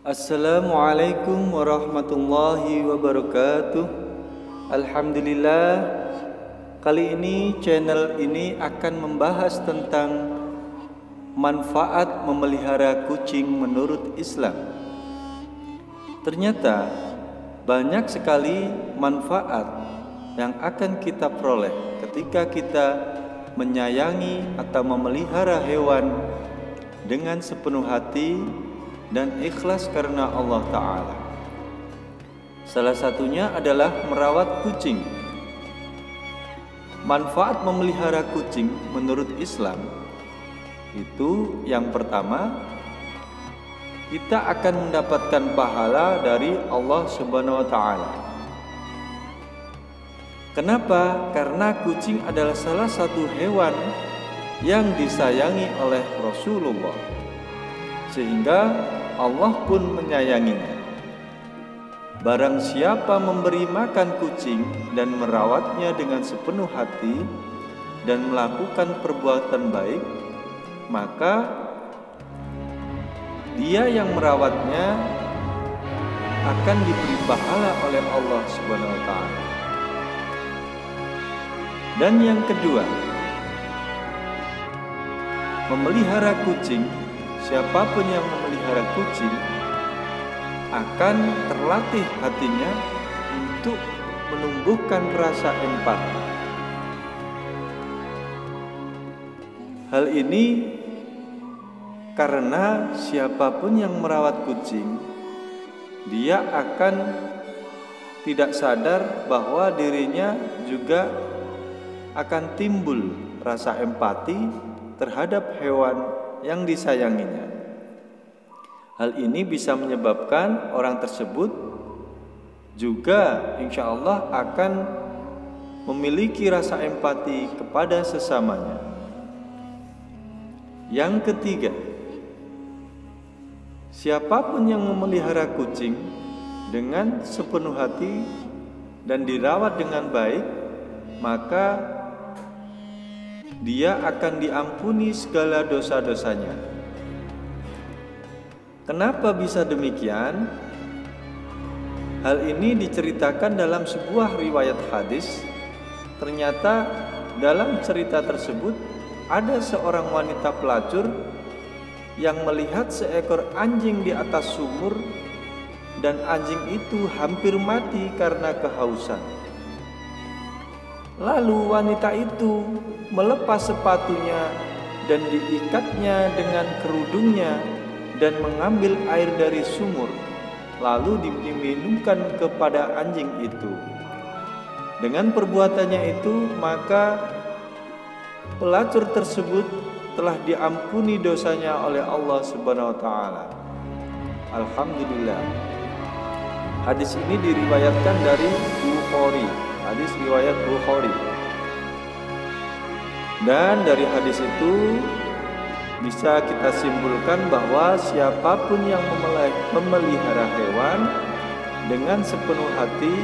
Assalamualaikum warahmatullahi wabarakatuh. Alhamdulillah, kali ini channel ini akan membahas tentang manfaat memelihara kucing menurut Islam. Ternyata banyak sekali manfaat yang akan kita peroleh ketika kita menyayangi atau memelihara hewan dengan sepenuh hati dan ikhlas karena Allah Ta'ala. Salah satunya adalah merawat kucing. Manfaat memelihara kucing menurut Islam itu yang pertama, kita akan mendapatkan pahala dari Allah Subhanahu wa Ta'ala. Kenapa? Karena kucing adalah salah satu hewan yang disayangi oleh Rasulullah, sehingga Allah pun menyayanginya. Barang siapa memberi makan kucing dan merawatnya dengan sepenuh hati dan melakukan perbuatan baik, maka dia yang merawatnya akan diberi pahala oleh Allah Subhanahu wa Ta'ala. Dan yang kedua, memelihara kucing, siapapun yang memelihara kucing akan terlatih hatinya untuk menumbuhkan rasa empati. Hal ini karena siapapun yang merawat kucing, dia akan tidak sadar bahwa dirinya juga akan timbul rasa empati terhadap hewan yang disayanginya. Hal ini bisa menyebabkan orang tersebut juga insya Allah akan memiliki rasa empati kepada sesamanya. Yang ketiga, siapapun yang memelihara kucing dengan sepenuh hati dan dirawat dengan baik, maka dia akan diampuni segala dosa-dosanya. Kenapa bisa demikian? Hal ini diceritakan dalam sebuah riwayat hadis. Ternyata dalam cerita tersebut ada seorang wanita pelacur yang melihat seekor anjing di atas sumur, dan anjing itu hampir mati karena kehausan. Lalu wanita itu melepas sepatunya dan diikatnya dengan kerudungnya dan mengambil air dari sumur, lalu diminumkan kepada anjing itu. Dengan perbuatannya itu, maka pelacur tersebut telah diampuni dosanya oleh Allah Subhanahu wa Ta'ala. Alhamdulillah. Hadis ini diriwayatkan dari Bukhari. Hadis riwayat Bukhari. Dan dari hadis itu bisa kita simpulkan bahwa siapapun yang memelihara hewan dengan sepenuh hati,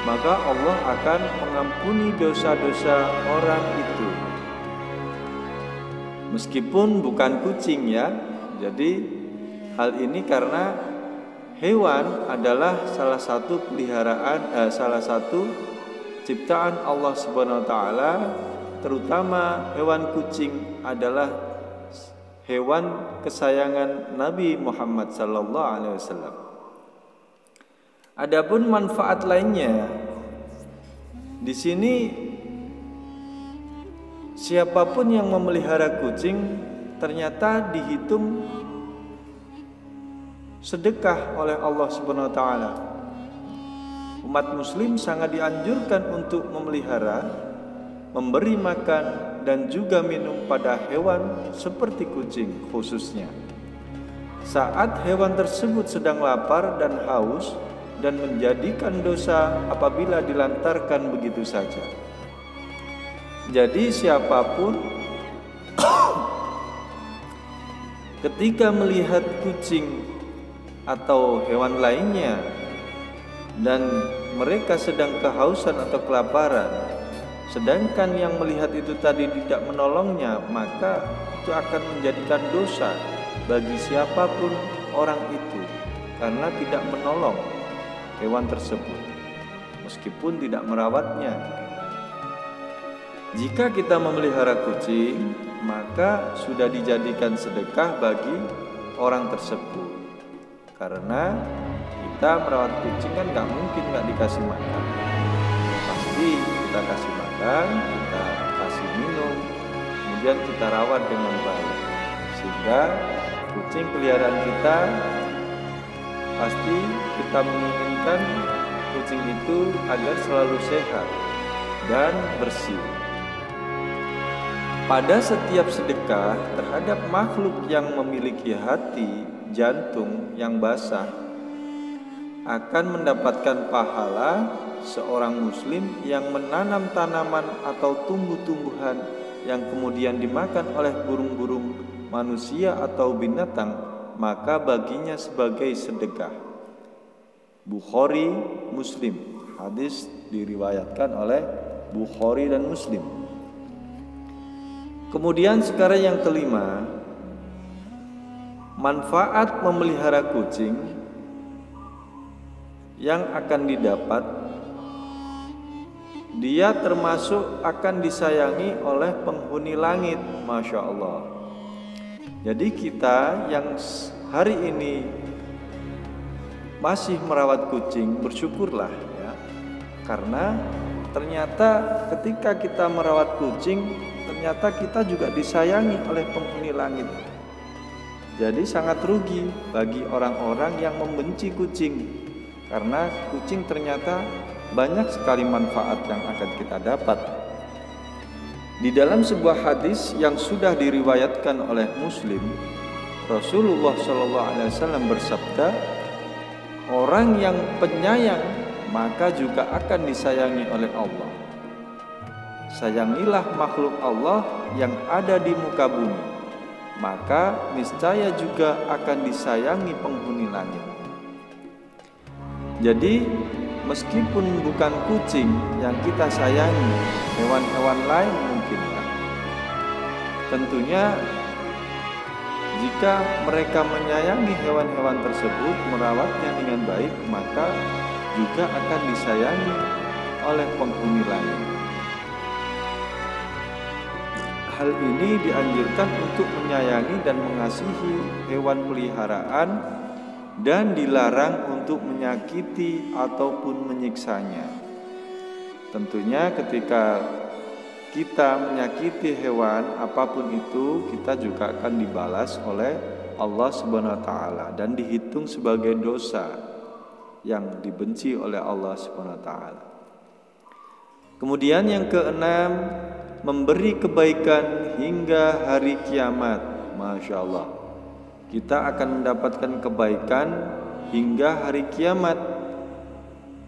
maka Allah akan mengampuni dosa-dosa orang itu. Meskipun bukan kucing ya. Jadi hal ini karena hewan adalah salah satu peliharaan, salah satu ciptaan Allah Subhanahu wa Ta'ala. Terutama hewan kucing adalah hewan kesayangan Nabi Muhammad sallallahu alaihi wasallam. Adapun manfaat lainnya, di sini siapapun yang memelihara kucing ternyata dihitung sedekah oleh Allah Subhanahu wa Ta'ala. Umat muslim sangat dianjurkan untuk memelihara, memberi makan dan juga minum pada hewan seperti kucing khususnya. Saat hewan tersebut sedang lapar dan haus, dan menjadikan dosa apabila dilantarkan begitu saja. Jadi siapapun ketika melihat kucing atau hewan lainnya dan mereka sedang kehausan atau kelaparan, sedangkan yang melihat itu tadi tidak menolongnya, maka itu akan menjadikan dosa bagi siapapun orang itu. karena tidak menolong hewan tersebut meskipun tidak merawatnya. Jika kita memelihara kucing, maka sudah dijadikan sedekah bagi orang tersebut. Karena kita merawat kucing kan gak mungkin gak dikasih makan. Pasti kita kasih makan, kita kasih minum, kemudian kita rawat dengan baik. Sehingga kucing peliharaan kita, pasti kita menginginkan kucing itu agar selalu sehat dan bersih. Pada setiap sedekah terhadap makhluk yang memiliki hati, jantung yang basah, akan mendapatkan pahala seorang muslim yang menanam tanaman atau tumbuh-tumbuhan yang kemudian dimakan oleh burung-burung manusia atau binatang, maka baginya sebagai sedekah. Bukhari, Muslim. Hadis diriwayatkan oleh Bukhari dan Muslim. Kemudian sekarang yang kelima, manfaat memelihara kucing yang akan didapat, dia termasuk akan disayangi oleh penghuni langit. Masya Allah. Jadi kita yang hari ini masih merawat kucing, bersyukurlah ya. Karena ternyata ketika kita merawat kucing, ternyata kita juga disayangi oleh penghuni langit. Jadi sangat rugi bagi orang-orang yang membenci kucing, karena kucing ternyata banyak sekali manfaat yang akan kita dapat. Di dalam sebuah hadis yang sudah diriwayatkan oleh Muslim, Rasulullah SAW bersabda, orang yang penyayang maka juga akan disayangi oleh Allah. Sayangilah makhluk Allah yang ada di muka bumi, maka niscaya juga akan disayangi penghuni langit. Jadi meskipun bukan kucing yang kita sayangi, hewan-hewan lain mungkin ya. Tentunya jika mereka menyayangi hewan-hewan tersebut, merawatnya dengan baik, maka juga akan disayangi oleh penghuni langit. Hal ini dianjurkan untuk menyayangi dan mengasihi hewan peliharaan dan dilarang untuk menyakiti ataupun menyiksanya. Tentunya ketika kita menyakiti hewan apapun itu, kita juga akan dibalas oleh Allah Subhanahu wa taala dan dihitung sebagai dosa yang dibenci oleh Allah Subhanahu wa taala. Kemudian yang keenam, memberi kebaikan hingga hari kiamat. Masya Allah, kita akan mendapatkan kebaikan hingga hari kiamat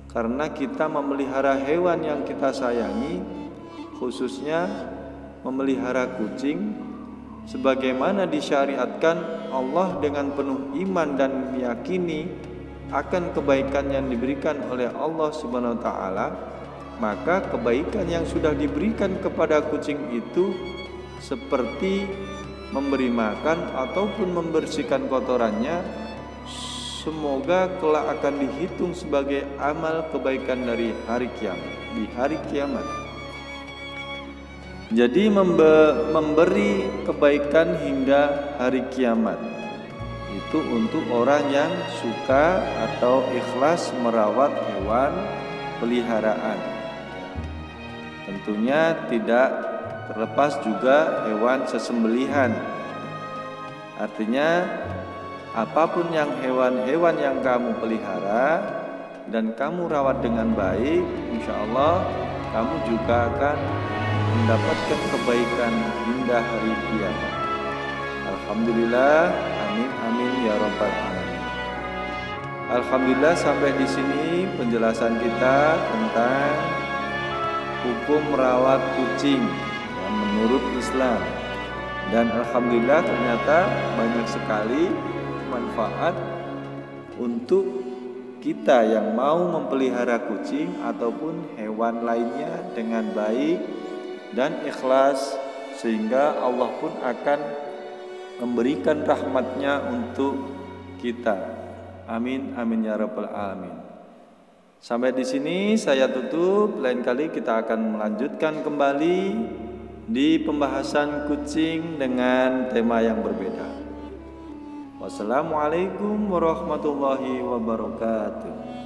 karena kita memelihara hewan yang kita sayangi, khususnya memelihara kucing, sebagaimana disyariatkan Allah dengan penuh iman dan meyakini akan kebaikan yang diberikan oleh Allah Subhanahu wa taala. Maka kebaikan yang sudah diberikan kepada kucing itu seperti memberi makan ataupun membersihkan kotorannya, semoga kelak akan dihitung sebagai amal kebaikan dari hari kiamat, di hari kiamat. Jadi memberi kebaikan hingga hari kiamat itu untuk orang yang suka atau ikhlas merawat hewan peliharaan. Tentunya tidak terlepas juga hewan sesembelihan. Artinya apapun yang hewan-hewan yang kamu pelihara dan kamu rawat dengan baik, insya Allah kamu juga akan mendapatkan kebaikan hingga hari kiamat. Alhamdulillah, amin amin ya rabbal alamin. Alhamdulillah, sampai di sini penjelasan kita tentang hukum merawat kucing yang menurut Islam. Dan alhamdulillah ternyata banyak sekali manfaat untuk kita yang mau memelihara kucing ataupun hewan lainnya dengan baik dan ikhlas, sehingga Allah pun akan memberikan rahmatnya untuk kita. Amin amin ya rabbal alamin. Sampai di sini saya tutup. Lain kali kita akan melanjutkan kembali di pembahasan kucing dengan tema yang berbeda. Wassalamualaikum warahmatullahi wabarakatuh.